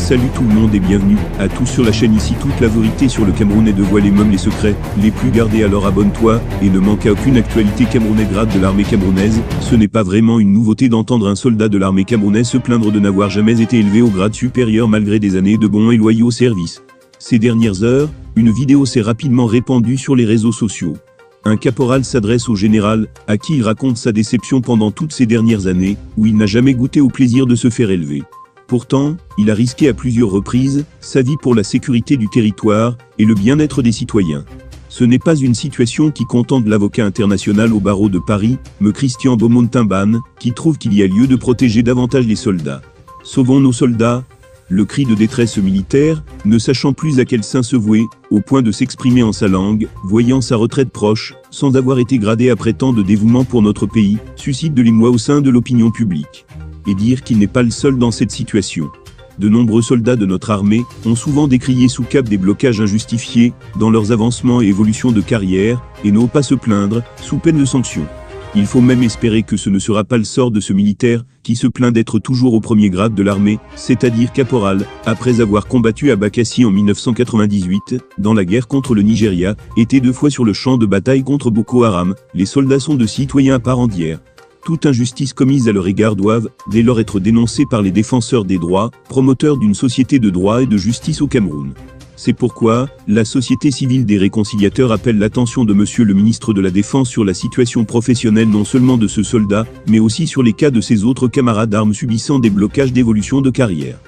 Salut tout le monde et bienvenue à tous sur la chaîne. Ici toute la vérité sur le Cameroun est dévoilée, même les secrets les plus gardés. Alors abonne-toi et ne manque à aucune actualité camerounaise. Grade de l'armée camerounaise. Ce n'est pas vraiment une nouveauté d'entendre un soldat de l'armée camerounaise se plaindre de n'avoir jamais été élevé au grade supérieur malgré des années de bons et loyaux services. Ces dernières heures, une vidéo s'est rapidement répandue sur les réseaux sociaux. Un caporal s'adresse au général, à qui il raconte sa déception pendant toutes ces dernières années, où il n'a jamais goûté au plaisir de se faire élever. Pourtant, il a risqué à plusieurs reprises sa vie pour la sécurité du territoire et le bien-être des citoyens. Ce n'est pas une situation qui contente l'avocat international au barreau de Paris, M. Christian Beaumont-Timban, qui trouve qu'il y a lieu de protéger davantage les soldats. Sauvons nos soldats! Le cri de détresse militaire, ne sachant plus à quel saint se vouer, au point de s'exprimer en sa langue, voyant sa retraite proche, sans avoir été gradé après tant de dévouement pour notre pays, suscite de l'émoi au sein de l'opinion publique. Et dire qu'il n'est pas le seul dans cette situation. De nombreux soldats de notre armée ont souvent décrié sous cap des blocages injustifiés dans leurs avancements et évolutions de carrière, et n'osent pas se plaindre, sous peine de sanctions. Il faut même espérer que ce ne sera pas le sort de ce militaire, qui se plaint d'être toujours au premier grade de l'armée, c'est-à-dire caporal, après avoir combattu à Bakassi en 1998, dans la guerre contre le Nigeria, été 2 fois sur le champ de bataille contre Boko Haram. Les soldats sont de citoyens à part entière. Toute injustice commise à leur égard doivent, dès lors, être dénoncée par les défenseurs des droits, promoteurs d'une société de droit et de justice au Cameroun. C'est pourquoi, la société civile des réconciliateurs appelle l'attention de Monsieur le ministre de la Défense sur la situation professionnelle non seulement de ce soldat, mais aussi sur les cas de ses autres camarades d'armes subissant des blocages d'évolution de carrière.